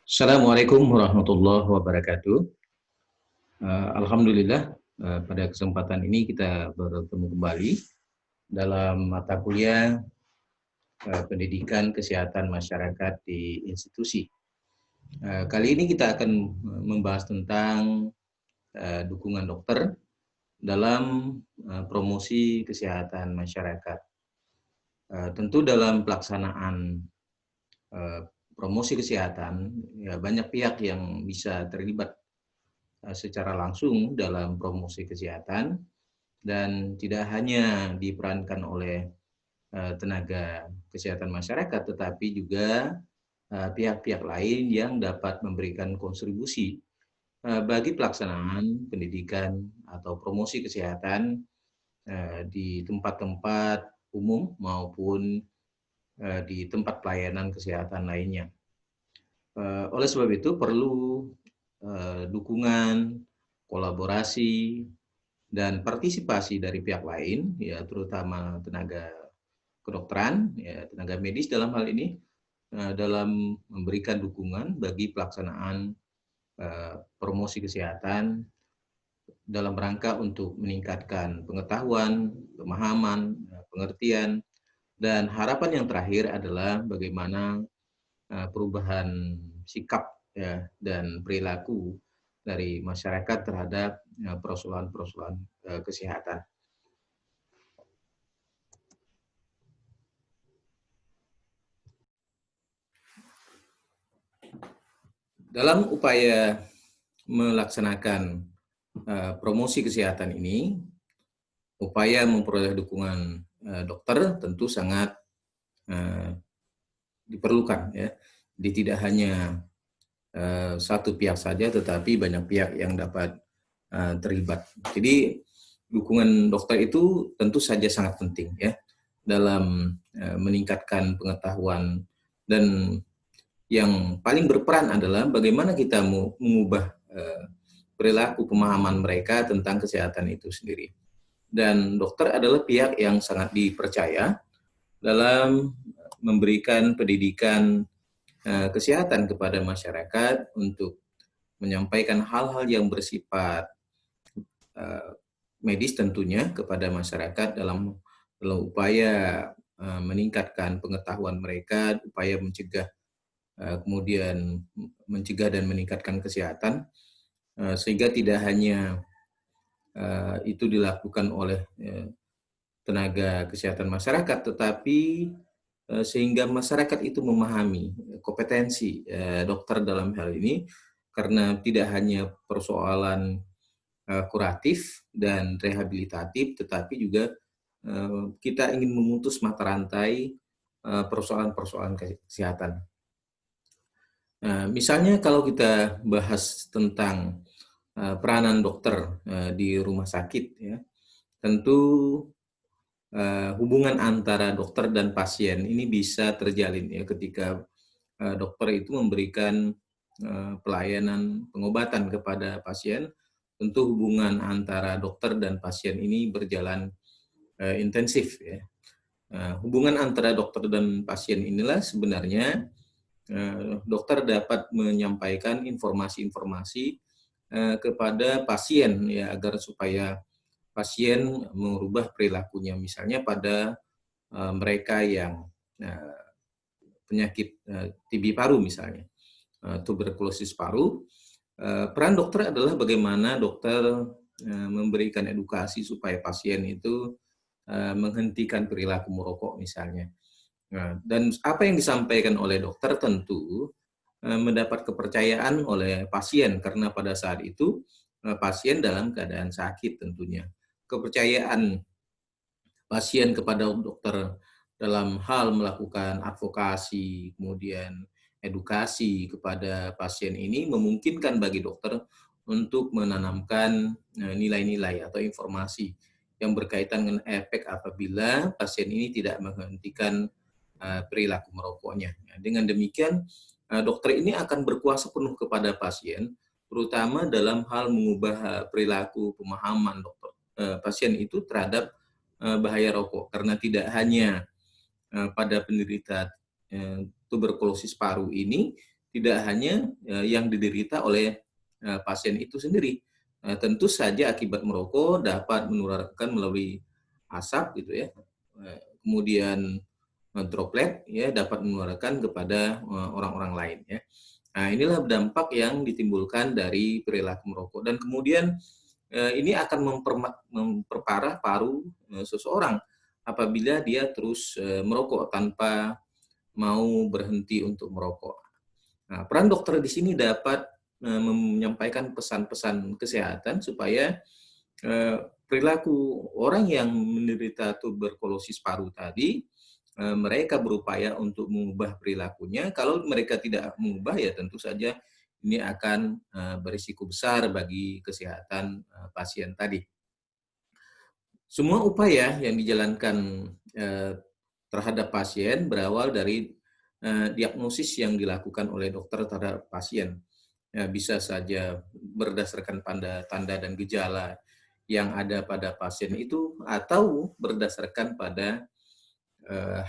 Assalamualaikum warahmatullahi wabarakatuh. Alhamdulillah, pada kesempatan ini kita bertemu kembali dalam mata kuliah Pendidikan Kesehatan Masyarakat di Institusi. Kali ini kita akan membahas tentang dukungan dokter dalam promosi kesehatan masyarakat. Tentu dalam pelaksanaan promosi kesehatan, ya banyak pihak yang bisa terlibat secara langsung dalam promosi kesehatan dan tidak hanya diperankan oleh tenaga kesehatan masyarakat, tetapi juga pihak-pihak lain yang dapat memberikan kontribusi bagi pelaksanaan pendidikan atau promosi kesehatan di tempat-tempat umum maupun di tempat pelayanan kesehatan lainnya. Oleh sebab itu perlu dukungan, kolaborasi, dan partisipasi dari pihak lain, ya terutama tenaga kedokteran, ya tenaga medis dalam hal ini, dalam memberikan dukungan bagi pelaksanaan promosi kesehatan dalam rangka untuk meningkatkan pengetahuan, pemahaman, pengertian, dan harapan yang terakhir adalah bagaimana perubahan sikap ya, dan perilaku dari masyarakat terhadap persoalan-persoalan kesehatan. Dalam upaya melaksanakan promosi kesehatan ini, upaya memperoleh dukungan dokter tentu sangat diperlukan ya. Jadi tidak hanya satu pihak saja, tetapi banyak pihak yang dapat terlibat. Jadi dukungan dokter itu tentu saja sangat penting ya dalam meningkatkan pengetahuan, dan yang paling berperan adalah bagaimana kita mengubah perilaku pemahaman mereka tentang kesehatan itu sendiri. Dan dokter adalah pihak yang sangat dipercaya dalam memberikan pendidikan kesehatan kepada masyarakat untuk menyampaikan hal-hal yang bersifat medis tentunya kepada masyarakat dalam upaya meningkatkan pengetahuan mereka, upaya mencegah kemudian mencegah dan meningkatkan kesehatan, sehingga tidak hanya itu dilakukan oleh tenaga kesehatan masyarakat, tetapi sehingga masyarakat itu memahami kompetensi dokter dalam hal ini, karena tidak hanya persoalan kuratif dan rehabilitatif, tetapi juga kita ingin memutus mata rantai persoalan-persoalan kesehatan. Misalnya kalau kita bahas tentang peranan dokter di rumah sakit, ya, tentu hubungan antara dokter dan pasien ini bisa terjalin ya ketika dokter itu memberikan pelayanan pengobatan kepada pasien. Tentu hubungan antara dokter dan pasien ini berjalan intensif ya. Hubungan antara dokter dan pasien inilah sebenarnya dokter dapat menyampaikan informasi-informasi kepada pasien ya, agar supaya pasien merubah perilakunya, misalnya pada mereka yang penyakit TB paru misalnya, tuberkulosis paru. Peran dokter adalah bagaimana dokter memberikan edukasi supaya pasien itu menghentikan perilaku merokok misalnya. Nah, dan apa yang disampaikan oleh dokter tentu mendapat kepercayaan oleh pasien, karena pada saat itu pasien dalam keadaan sakit tentunya. Kepercayaan pasien kepada dokter dalam hal melakukan advokasi, kemudian edukasi kepada pasien ini memungkinkan bagi dokter untuk menanamkan nilai-nilai atau informasi yang berkaitan dengan efek apabila pasien ini tidak menghentikan perilaku merokoknya. Dengan demikian, dokter ini akan berkuasa penuh kepada pasien, terutama dalam hal mengubah perilaku pemahaman dokter pasien itu terhadap bahaya rokok, karena tidak hanya pada penderita tuberkulosis paru ini, tidak hanya yang diderita oleh pasien itu sendiri. Tentu saja akibat merokok dapat menularkan melalui asap gitu ya. Kemudian droplet ya dapat menularkan kepada orang-orang lain ya. Nah, inilah dampak yang ditimbulkan dari perilaku merokok dan kemudian ini akan memperparah paru seseorang apabila dia terus merokok tanpa mau berhenti untuk merokok. Nah, peran dokter di sini dapat menyampaikan pesan-pesan kesehatan supaya perilaku orang yang menderita tuberkulosis paru tadi, mereka berupaya untuk mengubah perilakunya. Kalau mereka tidak mengubah, ya tentu saja ini akan berisiko besar bagi kesehatan pasien tadi. Semua upaya yang dijalankan terhadap pasien berawal dari diagnosis yang dilakukan oleh dokter terhadap pasien. Ya, bisa saja berdasarkan tanda dan gejala yang ada pada pasien itu atau berdasarkan pada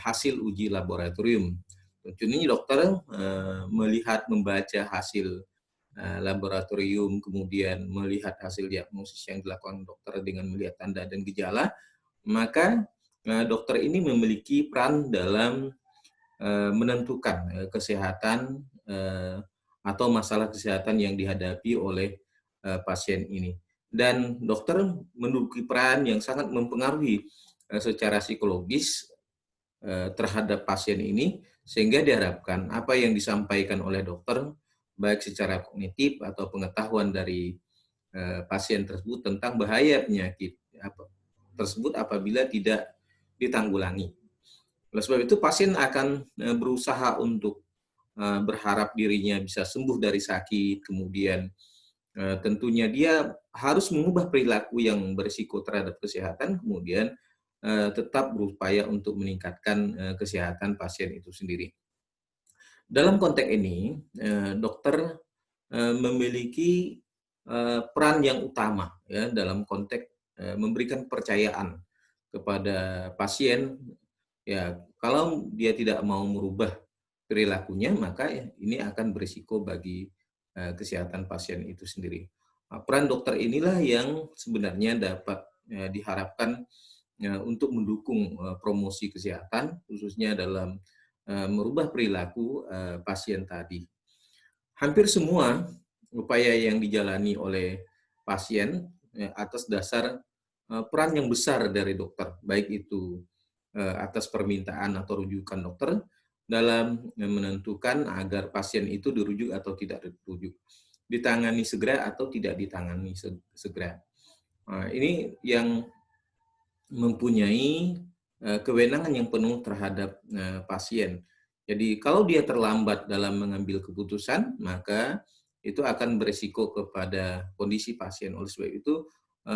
hasil uji laboratorium. Tentunya dokter melihat, membaca hasil laboratorium, kemudian melihat hasil diagnosis yang dilakukan dokter dengan melihat tanda dan gejala, maka dokter ini memiliki peran dalam menentukan kesehatan atau masalah kesehatan yang dihadapi oleh pasien ini. Dan dokter menduduki peran yang sangat mempengaruhi secara psikologis terhadap pasien ini, sehingga diharapkan apa yang disampaikan oleh dokter, baik secara kognitif atau pengetahuan dari pasien tersebut tentang bahaya penyakit tersebut apabila tidak ditanggulangi. Oleh sebab itu, pasien akan berusaha untuk berharap dirinya bisa sembuh dari sakit, kemudian tentunya dia harus mengubah perilaku yang berisiko terhadap kesehatan, kemudian tetap berupaya untuk meningkatkan kesehatan pasien itu sendiri. Dalam konteks ini, dokter memiliki peran yang utama ya dalam konteks memberikan kepercayaan kepada pasien. Ya, kalau dia tidak mau merubah perilakunya, maka ini akan berisiko bagi kesehatan pasien itu sendiri. Peran dokter inilah yang sebenarnya dapat diharapkan untuk mendukung promosi kesehatan, khususnya dalam merubah perilaku pasien tadi. Hampir semua upaya yang dijalani oleh pasien atas dasar peran yang besar dari dokter, baik itu atas permintaan atau rujukan dokter dalam menentukan agar pasien itu dirujuk atau tidak dirujuk, ditangani segera atau tidak ditangani segera. Ini yang mempunyai kewenangan yang penuh terhadap pasien. Jadi kalau dia terlambat dalam mengambil keputusan, maka itu akan berisiko kepada kondisi pasien. Oleh sebab itu,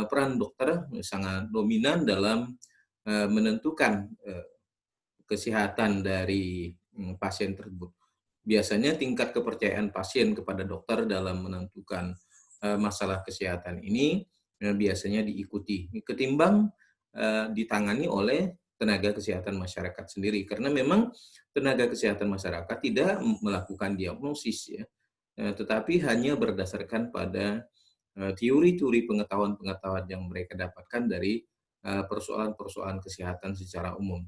peran dokter sangat dominan dalam menentukan kesehatan dari pasien tersebut. Biasanya tingkat kepercayaan pasien kepada dokter dalam menentukan masalah kesehatan ini biasanya diikuti ketimbang ditangani oleh tenaga kesehatan masyarakat sendiri, karena memang tenaga kesehatan masyarakat tidak melakukan diagnosis ya, tetapi hanya berdasarkan pada teori-teori pengetahuan-pengetahuan yang mereka dapatkan dari persoalan-persoalan kesehatan secara umum.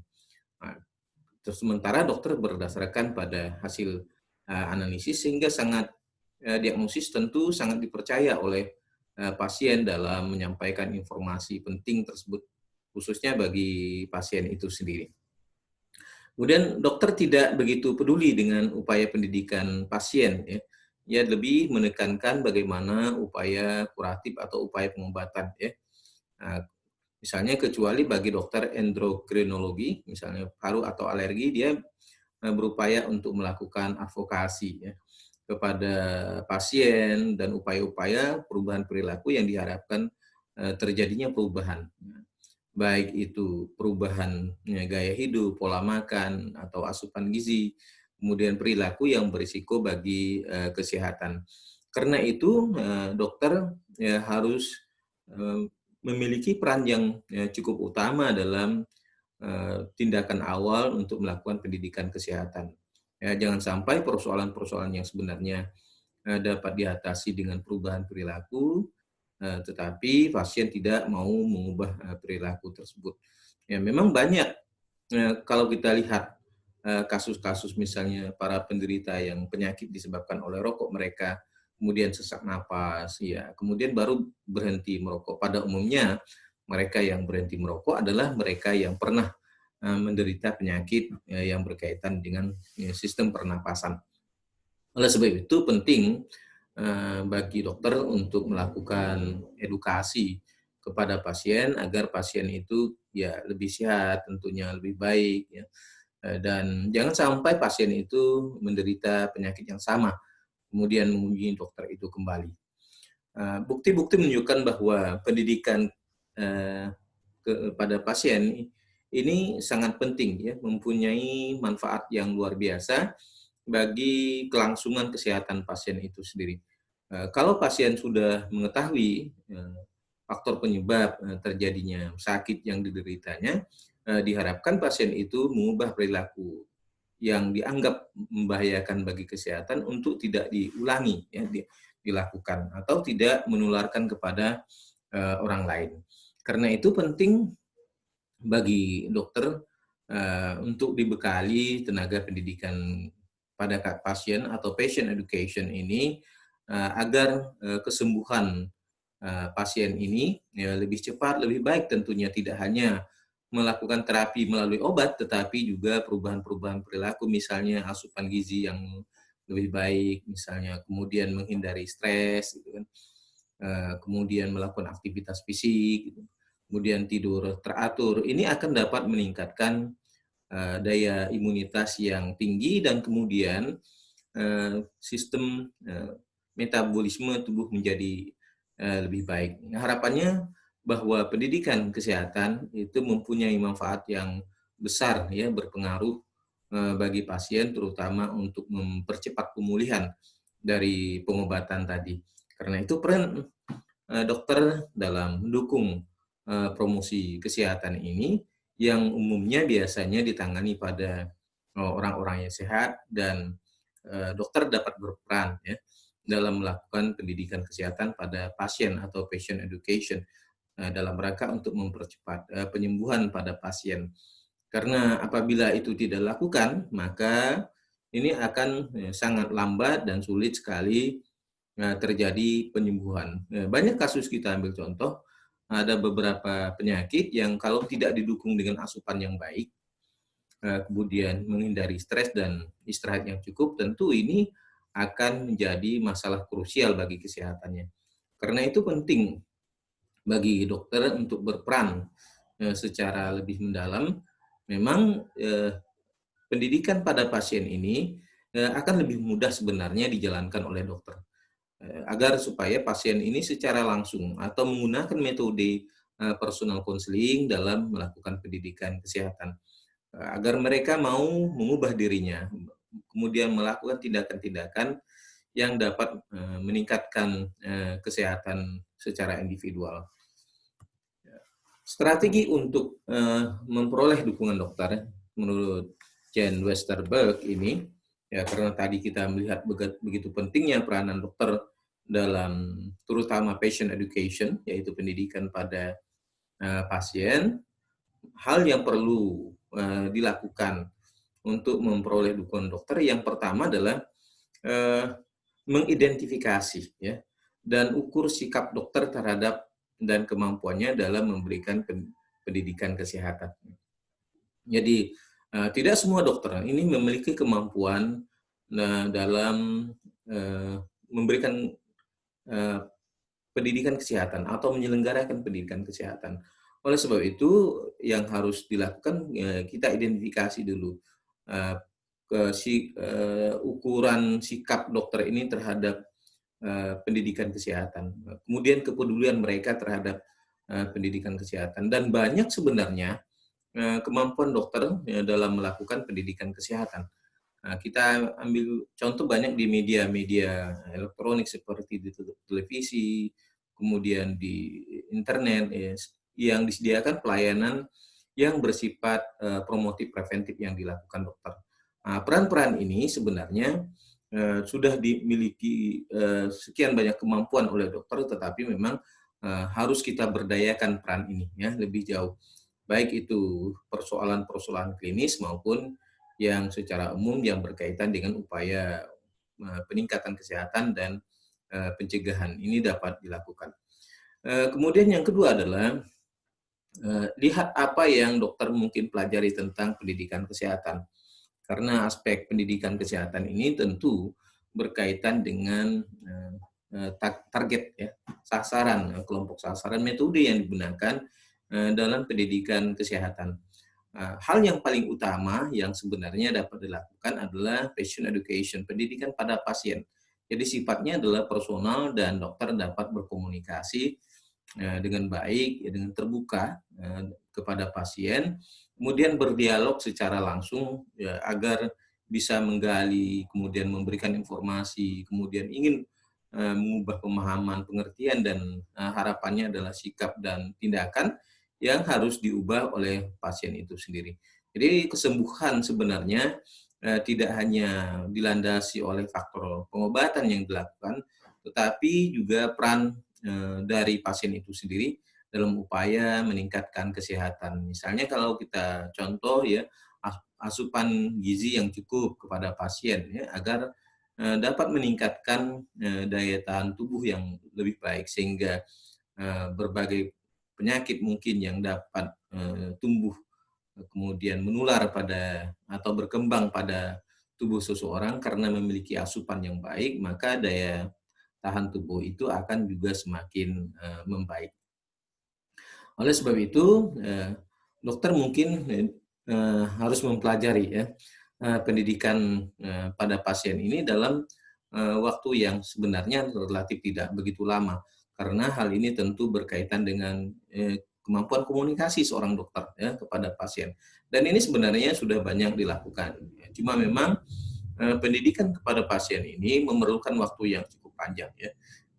Nah, sementara dokter berdasarkan pada hasil analisis, sehingga diagnosis tentu sangat dipercaya oleh pasien dalam menyampaikan informasi penting tersebut, khususnya bagi pasien itu sendiri. Kemudian dokter tidak begitu peduli dengan upaya pendidikan pasien, ya. Ia lebih menekankan bagaimana upaya kuratif atau upaya pengobatan, ya. Nah, misalnya kecuali bagi dokter endokrinologi, misalnya paru atau alergi, dia berupaya untuk melakukan advokasi ya kepada pasien dan upaya-upaya perubahan perilaku yang diharapkan terjadinya perubahan. Baik itu perubahan gaya hidup, pola makan, atau asupan gizi, kemudian perilaku yang berisiko bagi kesehatan. Karena itu dokter harus memiliki peran yang cukup utama dalam tindakan awal untuk melakukan pendidikan kesehatan. Ya, jangan sampai persoalan-persoalan yang sebenarnya dapat diatasi dengan perubahan perilaku, tetapi pasien tidak mau mengubah perilaku tersebut. Ya, memang banyak kalau kita lihat kasus-kasus misalnya para penderita yang penyakit disebabkan oleh rokok mereka, kemudian sesak napas, ya, kemudian baru berhenti merokok. Pada umumnya mereka yang berhenti merokok adalah mereka yang pernah menderita penyakit yang berkaitan dengan sistem pernapasan. Oleh sebab itu penting bagi dokter untuk melakukan edukasi kepada pasien agar pasien itu ya lebih sehat, tentunya lebih baik, ya. Dan jangan sampai pasien itu menderita penyakit yang sama kemudian mengunjungi dokter itu kembali. Bukti-bukti menunjukkan bahwa pendidikan kepada pasien ini sangat penting, ya, mempunyai manfaat yang luar biasa bagi kelangsungan kesehatan pasien itu sendiri. Kalau pasien sudah mengetahui faktor penyebab terjadinya sakit yang dideritanya, diharapkan pasien itu mengubah perilaku yang dianggap membahayakan bagi kesehatan untuk tidak diulangi, ya, dilakukan atau tidak menularkan kepada orang lain. Karena itu penting bagi dokter untuk dibekali tenaga pendidikan pada pasien atau patient education ini agar kesembuhan pasien ini ya, lebih cepat, lebih baik tentunya, tidak hanya melakukan terapi melalui obat, tetapi juga perubahan-perubahan perilaku, misalnya asupan gizi yang lebih baik, misalnya kemudian menghindari stres, gitu kan. Kemudian melakukan aktivitas fisik, gitu. Kemudian tidur teratur. Ini akan dapat meningkatkan daya imunitas yang tinggi dan kemudian sistem metabolisme tubuh menjadi lebih baik. Nah, harapannya bahwa pendidikan kesehatan itu mempunyai manfaat yang besar, ya, berpengaruh bagi pasien terutama untuk mempercepat pemulihan dari pengobatan tadi. Karena itu peran dokter dalam mendukung promosi kesehatan ini yang umumnya biasanya ditangani pada orang-orang yang sehat, dan dokter dapat berperan, ya, dalam melakukan pendidikan kesehatan pada pasien atau patient education dalam rangka untuk mempercepat penyembuhan pada pasien. Karena apabila itu tidak dilakukan, maka ini akan sangat lambat dan sulit sekali terjadi penyembuhan. Banyak kasus, kita ambil contoh, ada beberapa penyakit yang kalau tidak didukung dengan asupan yang baik, kemudian menghindari stres dan istirahat yang cukup, tentu ini akan menjadi masalah krusial bagi kesehatannya. Karena itu penting bagi dokter untuk berperan secara lebih mendalam. Memang pendidikan pada pasien ini akan lebih mudah sebenarnya dijalankan oleh dokter. Agar supaya pasien ini secara langsung atau menggunakan metode personal counseling dalam melakukan pendidikan kesehatan. Agar mereka mau mengubah dirinya, kemudian melakukan tindakan-tindakan yang dapat meningkatkan kesehatan secara individual. Strategi untuk memperoleh dukungan dokter menurut Jan Westerberg ini, ya, karena tadi kita melihat begitu pentingnya peranan dokter dalam terutama patient education, yaitu pendidikan pada pasien. Hal yang perlu dilakukan untuk memperoleh dukungan dokter, yang pertama adalah mengidentifikasi, ya, dan ukur sikap dokter terhadap dan kemampuannya dalam memberikan pendidikan kesehatan. Jadi tidak semua dokter ini memiliki kemampuan dalam memberikan pendidikan kesehatan atau menyelenggarakan pendidikan kesehatan. Oleh sebab itu, yang harus dilakukan, kita identifikasi dulu ukuran sikap dokter ini terhadap pendidikan kesehatan. Kemudian kepedulian mereka terhadap pendidikan kesehatan. Dan banyak sebenarnya kemampuan dokter dalam melakukan pendidikan kesehatan. Kita ambil contoh banyak di media-media elektronik seperti di televisi, kemudian di internet, ya, yang disediakan pelayanan yang bersifat promotif preventif yang dilakukan dokter. Nah, peran-peran ini sebenarnya sudah dimiliki sekian banyak kemampuan oleh dokter, tetapi memang harus kita berdayakan peran ini ya lebih jauh. Baik itu persoalan-persoalan klinis maupun yang secara umum yang berkaitan dengan upaya peningkatan kesehatan dan pencegahan ini dapat dilakukan. Kemudian yang kedua adalah lihat apa yang dokter mungkin pelajari tentang pendidikan kesehatan. Karena aspek pendidikan kesehatan ini tentu berkaitan dengan target ya, sasaran, kelompok sasaran, metode yang digunakan dalam pendidikan kesehatan. Hal yang paling utama yang sebenarnya dapat dilakukan adalah patient education, pendidikan pada pasien. Jadi sifatnya adalah personal dan dokter dapat berkomunikasi dengan baik, dengan terbuka kepada pasien, kemudian berdialog secara langsung ya, agar bisa menggali, kemudian memberikan informasi, kemudian ingin mengubah pemahaman, pengertian, dan harapannya adalah sikap dan tindakan yang harus diubah oleh pasien itu sendiri. Jadi kesembuhan sebenarnya tidak hanya dilandasi oleh faktor pengobatan yang dilakukan, tetapi juga peran dari pasien itu sendiri dalam upaya meningkatkan kesehatan. Misalnya kalau kita contoh ya, asupan gizi yang cukup kepada pasien ya, agar dapat meningkatkan daya tahan tubuh yang lebih baik, sehingga berbagai penyakit mungkin yang dapat tumbuh kemudian menular pada atau berkembang pada tubuh seseorang karena memiliki asupan yang baik, maka daya tahan tubuh itu akan juga semakin membaik. Oleh sebab itu, dokter mungkin harus mempelajari ya pendidikan pada pasien ini dalam waktu yang sebenarnya relatif tidak begitu lama, karena hal ini tentu berkaitan dengan kemampuan komunikasi seorang dokter ya kepada pasien. Dan ini sebenarnya sudah banyak dilakukan. Cuma memang pendidikan kepada pasien ini memerlukan waktu yang cukup panjang ya.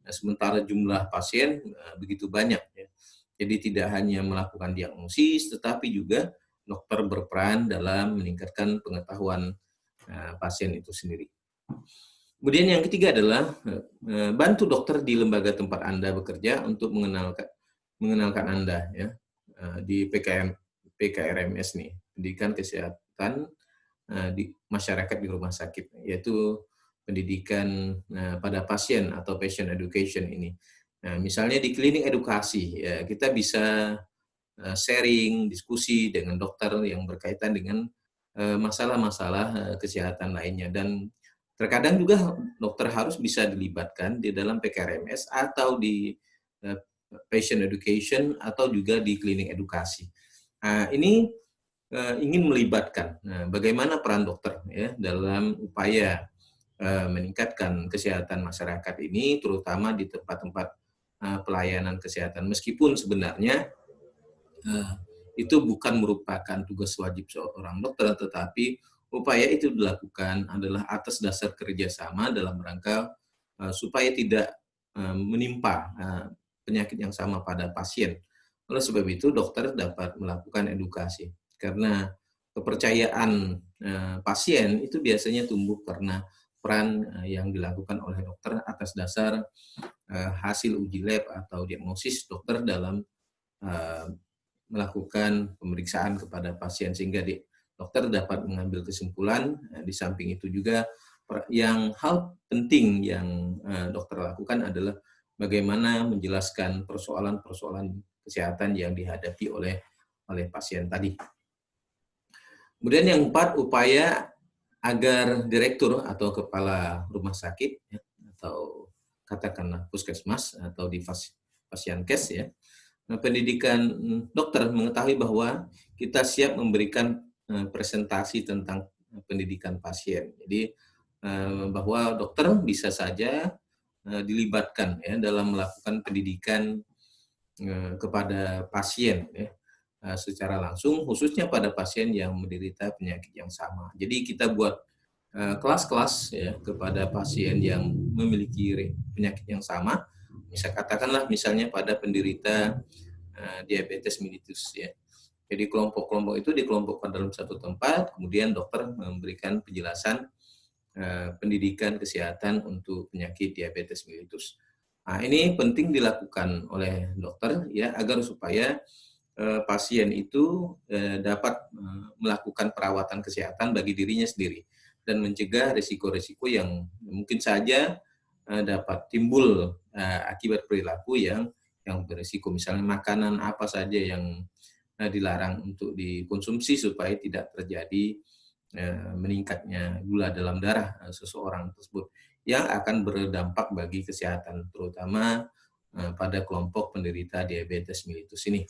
Nah, sementara jumlah pasien begitu banyak ya. Jadi tidak hanya melakukan diagnosis, tetapi juga dokter berperan dalam meningkatkan pengetahuan pasien itu sendiri. Kemudian yang ketiga adalah bantu dokter di lembaga tempat Anda bekerja untuk mengenalkan Anda ya di PKRMS nih, pendidikan kesehatan di masyarakat di rumah sakit, yaitu pendidikan pada pasien atau patient education ini. Nah, misalnya di klinik edukasi, ya, kita bisa sharing, diskusi dengan dokter yang berkaitan dengan masalah-masalah kesehatan lainnya. Dan terkadang juga dokter harus bisa dilibatkan di dalam PKRMS atau di patient education atau juga di klinik edukasi. Nah, ini ingin melibatkan bagaimana peran dokter ya dalam upaya meningkatkan kesehatan masyarakat ini, terutama di tempat-tempat pelayanan kesehatan. Meskipun sebenarnya itu bukan merupakan tugas wajib seorang dokter, tetapi upaya itu dilakukan adalah atas dasar kerjasama dalam rangka supaya tidak menimpa penyakit yang sama pada pasien. Oleh sebab itu, dokter dapat melakukan edukasi, karena kepercayaan pasien itu biasanya tumbuh karena peran yang dilakukan oleh dokter atas dasar hasil uji lab atau diagnosis dokter dalam melakukan pemeriksaan kepada pasien, sehingga dokter dapat mengambil kesimpulan. Di samping itu juga yang hal penting yang dokter lakukan adalah bagaimana menjelaskan persoalan-persoalan kesehatan yang dihadapi oleh pasien tadi. Kemudian yang keempat, upaya agar direktur atau kepala rumah sakit ya, atau katakanlah puskesmas atau di Pasienkes ya, pendidikan dokter mengetahui bahwa kita siap memberikan presentasi tentang pendidikan pasien. Jadi bahwa dokter bisa saja dilibatkan ya dalam melakukan pendidikan kepada pasien ya secara langsung, khususnya pada pasien yang menderita penyakit yang sama. Jadi kita buat kelas-kelas ya kepada pasien yang memiliki penyakit yang sama. Bisa katakanlah misalnya pada penderita diabetes mellitus ya. Jadi kelompok-kelompok itu dikelompokkan dalam satu tempat, kemudian dokter memberikan penjelasan pendidikan kesehatan untuk penyakit diabetes mellitus. Nah, ini penting dilakukan oleh dokter ya agar supaya pasien itu dapat melakukan perawatan kesehatan bagi dirinya sendiri dan mencegah risiko-risiko yang mungkin saja dapat timbul akibat perilaku yang berisiko. Misalnya makanan apa saja yang dilarang untuk dikonsumsi supaya tidak terjadi meningkatnya gula dalam darah seseorang tersebut yang akan berdampak bagi kesehatan terutama pada kelompok penderita diabetes mellitus ini.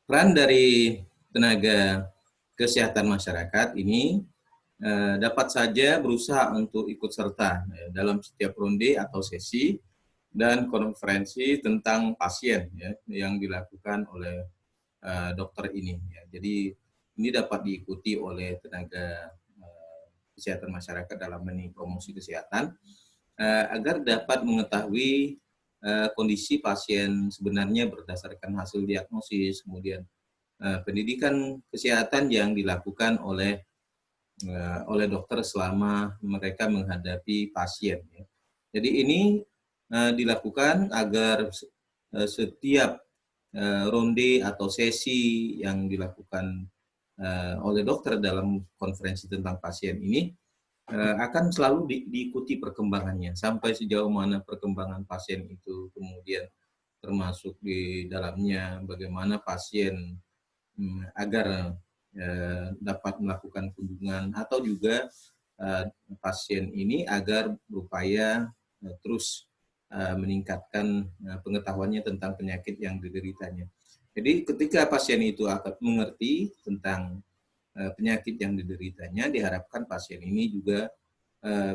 Peran dari tenaga kesehatan masyarakat ini dapat saja berusaha untuk ikut serta dalam setiap ronde atau sesi dan konferensi tentang pasien ya, yang dilakukan oleh dokter ini. Ya. Jadi ini dapat diikuti oleh tenaga kesehatan masyarakat dalam promosi kesehatan agar dapat mengetahui kondisi pasien sebenarnya berdasarkan hasil diagnosis, kemudian pendidikan kesehatan yang dilakukan oleh dokter selama mereka menghadapi pasien. Ya. Jadi ini dilakukan agar setiap ronde atau sesi yang dilakukan oleh dokter dalam konferensi tentang pasien ini akan selalu diikuti perkembangannya sampai sejauh mana perkembangan pasien itu, kemudian termasuk di dalamnya bagaimana pasien agar dapat melakukan kunjungan atau juga pasien ini agar berupaya terus meningkatkan pengetahuannya tentang penyakit yang dideritanya. Jadi ketika pasien itu akan mengerti tentang penyakit yang dideritanya, diharapkan pasien ini juga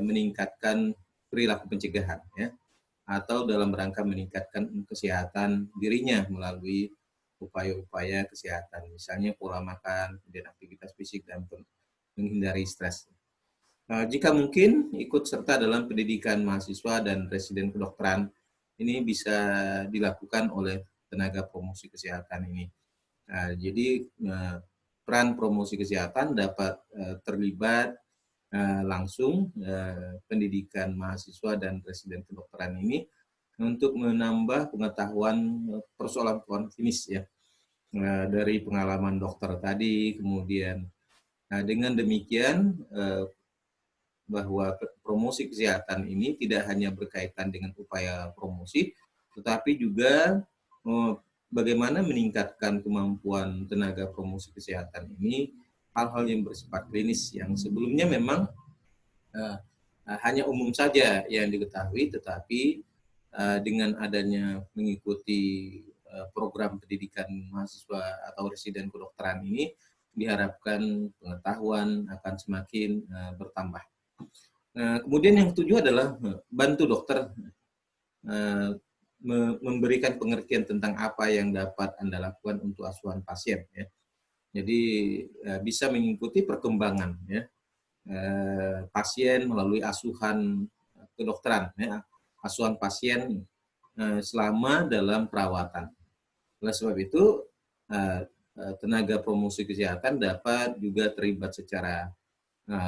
meningkatkan perilaku pencegahan ya, atau dalam rangka meningkatkan kesehatan dirinya melalui upaya-upaya kesehatan, misalnya pola makan, kemudian aktivitas fisik dan menghindari stres. Jika mungkin ikut serta dalam pendidikan mahasiswa dan residen kedokteran, ini bisa dilakukan oleh tenaga promosi kesehatan ini. Jadi peran promosi kesehatan dapat terlibat langsung pendidikan mahasiswa dan residen kedokteran ini untuk menambah pengetahuan persoalan klinis ya dari pengalaman dokter tadi, kemudian dengan demikian bahwa promosi kesehatan ini tidak hanya berkaitan dengan upaya promosi, tetapi juga bagaimana meningkatkan kemampuan tenaga promosi kesehatan ini hal-hal yang bersifat klinis yang sebelumnya memang hanya umum saja yang diketahui, tetapi dengan adanya mengikuti program pendidikan mahasiswa atau residen kedokteran ini diharapkan pengetahuan akan semakin bertambah. Kemudian yang ketujuh adalah bantu dokter memberikan pengertian tentang apa yang dapat Anda lakukan untuk asuhan pasien. Ya. Jadi bisa mengikuti perkembangan ya, pasien melalui asuhan kedokteran, ya, asuhan pasien selama dalam perawatan. Oleh sebab itu, tenaga promosi kesehatan dapat juga terlibat secara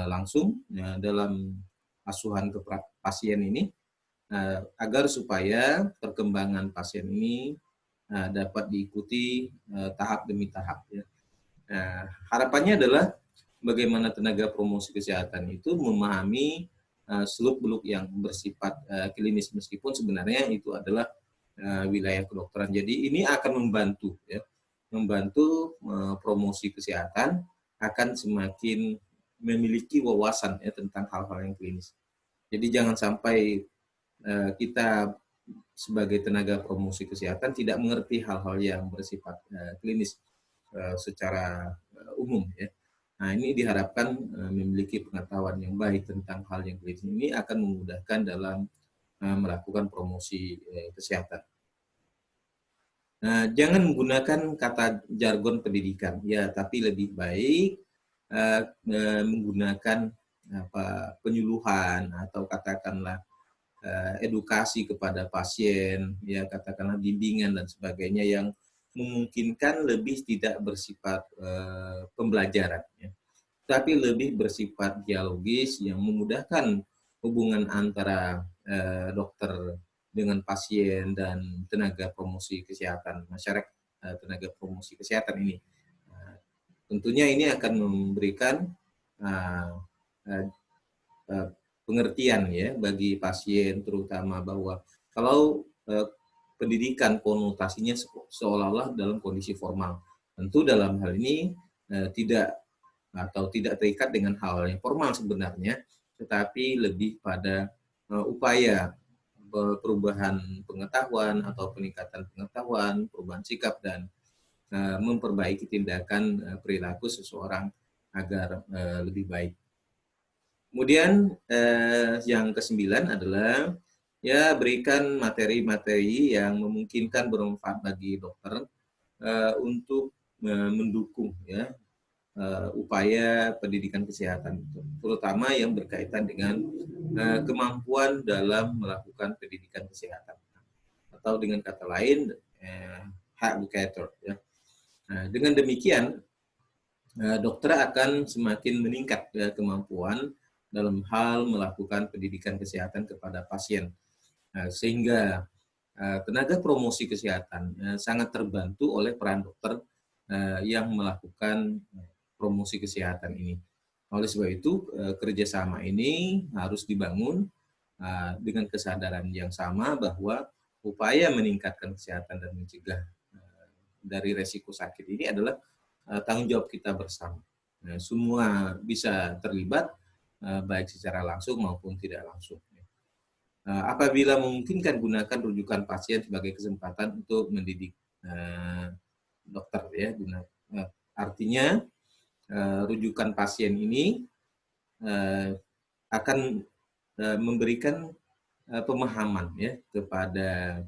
langsung ya, dalam asuhan ke pasien ini agar supaya perkembangan pasien ini dapat diikuti tahap demi tahap. Ya. Harapannya adalah bagaimana tenaga promosi kesehatan itu memahami seluk-beluk yang bersifat klinis meskipun sebenarnya itu adalah wilayah kedokteran. Jadi ini akan membantu ya, membantu promosi kesehatan akan semakin memiliki wawasan ya tentang hal-hal yang klinis. Jadi jangan sampai kita sebagai tenaga promosi kesehatan tidak mengerti hal-hal yang bersifat klinis secara umum ya. Nah, ini diharapkan memiliki pengetahuan yang baik tentang hal yang klinis ini akan memudahkan dalam melakukan promosi kesehatan. Jangan menggunakan kata jargon pendidikan, ya, tapi lebih baik menggunakan penyuluhan atau katakanlah edukasi kepada pasien, ya katakanlah bimbingan dan sebagainya yang memungkinkan lebih tidak bersifat pembelajaran, ya, tapi lebih bersifat dialogis yang memudahkan hubungan antara dokter dengan pasien dan tenaga promosi kesehatan masyarakat, tenaga promosi kesehatan ini. Tentunya ini akan memberikan uh, uh, uh, pengertian, ya, bagi pasien terutama bahwa kalau pendidikan konotasinya seolah-olah dalam kondisi formal. Tentu dalam hal ini tidak terikat dengan hal yang formal sebenarnya, tetapi lebih pada upaya perubahan pengetahuan atau peningkatan pengetahuan, perubahan sikap, dan memperbaiki tindakan perilaku seseorang agar lebih baik. Kemudian yang ke-9 adalah, ya, berikan materi-materi yang memungkinkan bermanfaat bagi dokter untuk mendukung, ya, upaya pendidikan kesehatan itu, terutama yang berkaitan dengan kemampuan dalam melakukan pendidikan kesehatan, atau dengan kata lain health educator, ya. Dengan demikian dokter akan semakin meningkat kemampuan dalam hal melakukan pendidikan kesehatan kepada pasien, sehingga tenaga promosi kesehatan sangat terbantu oleh peran dokter yang melakukan promosi kesehatan ini. Oleh sebab itu, kerjasama ini harus dibangun dengan kesadaran yang sama bahwa upaya meningkatkan kesehatan dan mencegah dari resiko sakit ini adalah tanggung jawab kita bersama. Semua bisa terlibat, baik secara langsung maupun tidak langsung. Apabila memungkinkan, gunakan rujukan pasien sebagai kesempatan untuk mendidik dokter, ya. Artinya rujukan pasien ini akan memberikan pemahaman, ya, kepada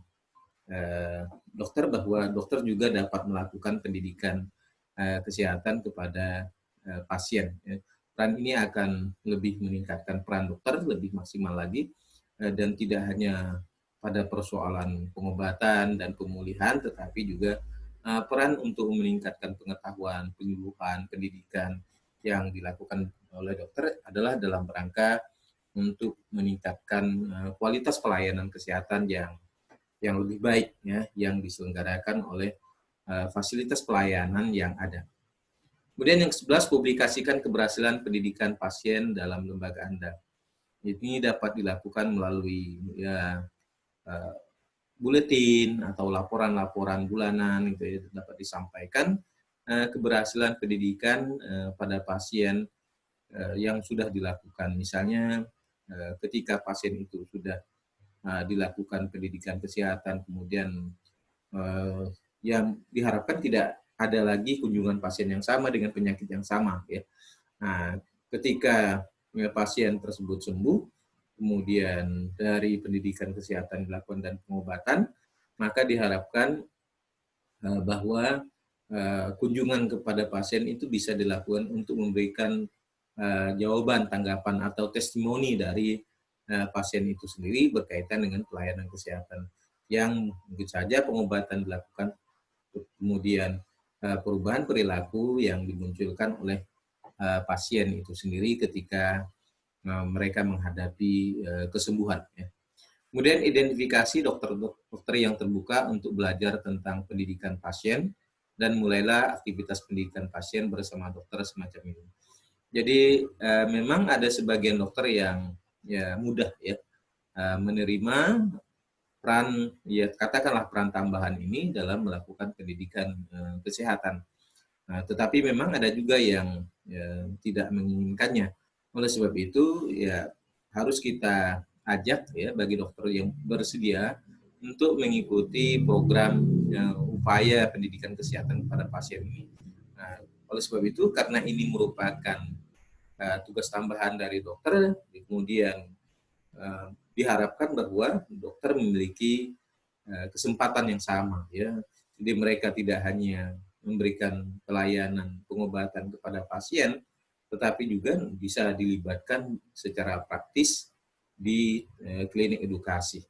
dokter bahwa dokter juga dapat melakukan pendidikan kesehatan kepada pasien. Peran ini akan lebih meningkatkan peran dokter lebih maksimal lagi, dan tidak hanya pada persoalan pengobatan dan pemulihan, tetapi juga peran untuk meningkatkan pengetahuan, penyuluhan, pendidikan yang dilakukan oleh dokter adalah dalam rangka untuk meningkatkan kualitas pelayanan kesehatan yang lebih baik, ya, yang diselenggarakan oleh fasilitas pelayanan yang ada. Kemudian yang ke-11, publikasikan keberhasilan pendidikan pasien dalam lembaga Anda. Ini dapat dilakukan melalui, ya, buletin atau laporan-laporan bulanan, gitu, ya, dapat disampaikan keberhasilan pendidikan pada pasien yang sudah dilakukan. Misalnya ketika pasien itu sudah dilakukan pendidikan kesehatan, kemudian yang diharapkan tidak ada lagi kunjungan pasien yang sama dengan penyakit yang sama, ya. Nah, ketika pasien tersebut sembuh, kemudian dari pendidikan kesehatan dilakukan dan pengobatan, maka diharapkan bahwa kunjungan kepada pasien itu bisa dilakukan untuk memberikan jawaban, tanggapan, atau testimoni dari pasien itu sendiri berkaitan dengan pelayanan kesehatan yang mungkin saja pengobatan dilakukan, kemudian perubahan perilaku yang dimunculkan oleh pasien itu sendiri ketika mereka menghadapi kesembuhan, ya. Kemudian identifikasi dokter-dokter yang terbuka untuk belajar tentang pendidikan pasien, dan mulailah aktivitas pendidikan pasien bersama dokter semacam ini. Jadi memang ada sebagian dokter yang, ya, mudah, ya, menerima peran, ya, katakanlah peran tambahan ini dalam melakukan pendidikan kesehatan. Tetapi memang ada juga yang, ya, tidak menginginkannya. Oleh sebab itu, ya, harus kita ajak, ya, bagi dokter yang bersedia untuk mengikuti program upaya pendidikan kesehatan kepada pasien ini. Nah, oleh sebab itu, karena ini merupakan tugas tambahan dari dokter, kemudian diharapkan bahwa dokter memiliki kesempatan yang sama, ya, Jadi mereka tidak hanya memberikan pelayanan pengobatan kepada pasien, tetapi juga bisa dilibatkan secara praktis di klinik edukasi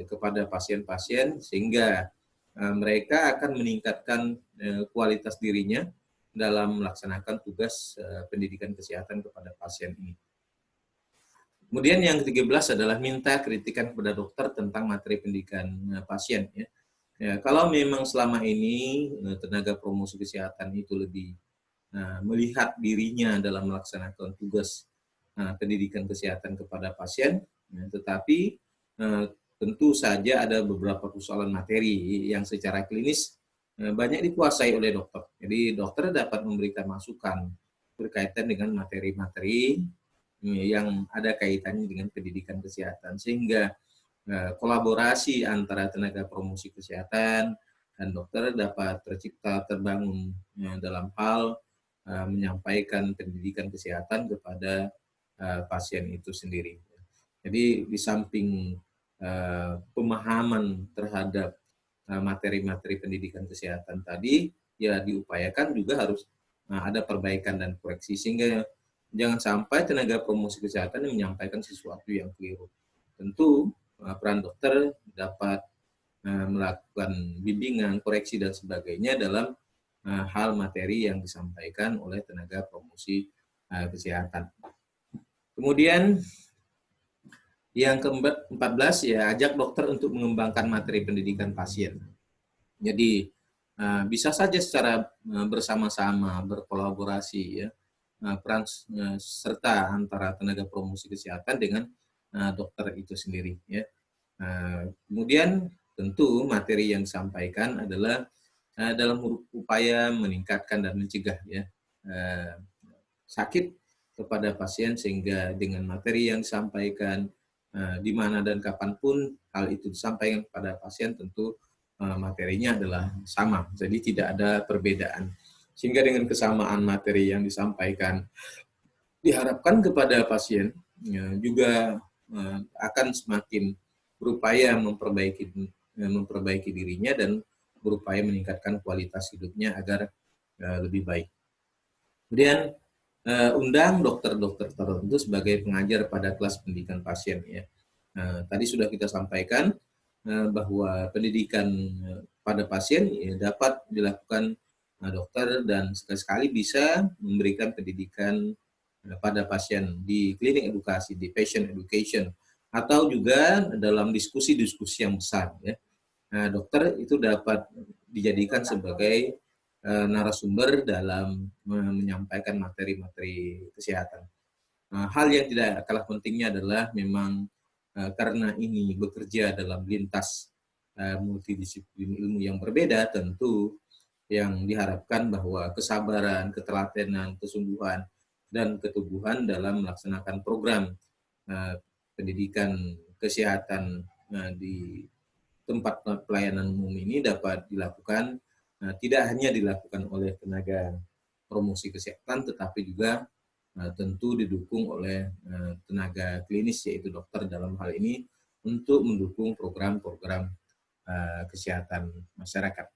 kepada pasien-pasien, sehingga mereka akan meningkatkan kualitas dirinya dalam melaksanakan tugas pendidikan kesehatan kepada pasien ini. Kemudian yang ke-13 adalah minta kritikan kepada dokter tentang materi pendidikan pasien. Ya. Ya, kalau memang selama ini tenaga promosi kesehatan itu lebih melihat dirinya dalam melaksanakan tugas pendidikan kesehatan kepada pasien, ya, tetapi tentu saja ada beberapa persoalan materi yang secara klinis banyak dikuasai oleh dokter. Jadi dokter dapat memberikan masukan berkaitan dengan materi-materi yang ada kaitannya dengan pendidikan kesehatan, sehingga kolaborasi antara tenaga promosi kesehatan dan dokter dapat tercipta, terbangun dalam hal menyampaikan pendidikan kesehatan kepada pasien itu sendiri. Jadi di samping pemahaman terhadap materi-materi pendidikan kesehatan tadi, ya diupayakan juga harus ada perbaikan dan koreksi, sehingga jangan sampai tenaga promosi kesehatan yang menyampaikan sesuatu yang keliru. Tentu peran dokter dapat melakukan bimbingan, koreksi, dan sebagainya dalam hal materi yang disampaikan oleh tenaga promosi kesehatan. Kemudian yang ke-14 ya, ajak dokter untuk mengembangkan materi pendidikan pasien. Jadi bisa saja secara bersama-sama, berkolaborasi ya, peran serta antara tenaga promosi kesehatan dengan dokter itu sendiri ya. Kemudian tentu materi yang disampaikan adalah dalam upaya meningkatkan dan mencegah ya sakit kepada pasien, sehingga dengan materi yang disampaikan di mana dan kapanpun hal itu disampaikan kepada pasien, tentu materinya adalah sama, jadi tidak ada perbedaan. Sehingga dengan kesamaan materi yang disampaikan, diharapkan kepada pasien juga akan semakin berupaya memperbaiki dirinya dan berupaya meningkatkan kualitas hidupnya agar lebih baik. Kemudian undang dokter-dokter tertentu sebagai pengajar pada kelas pendidikan pasien ya. Tadi sudah kita sampaikan bahwa pendidikan pada pasien ya, dapat dilakukan dokter, dan sekali-sekali bisa memberikan pendidikan pada pasien di klinik edukasi, di patient education, atau juga dalam diskusi-diskusi yang besar ya. Dokter itu dapat dijadikan sebagai narasumber dalam menyampaikan materi-materi kesehatan. Hal yang tidak kalah pentingnya adalah memang karena ini bekerja dalam lintas multidisiplin ilmu yang berbeda, tentu yang diharapkan bahwa kesabaran, ketelatenan, kesungguhan, dan keteguhan dalam melaksanakan program pendidikan kesehatan di tempat pelayanan umum ini dapat dilakukan, tidak hanya dilakukan oleh tenaga promosi kesehatan, tetapi juga tentu didukung oleh tenaga klinis, yaitu dokter dalam hal ini, untuk mendukung program-program kesehatan masyarakat.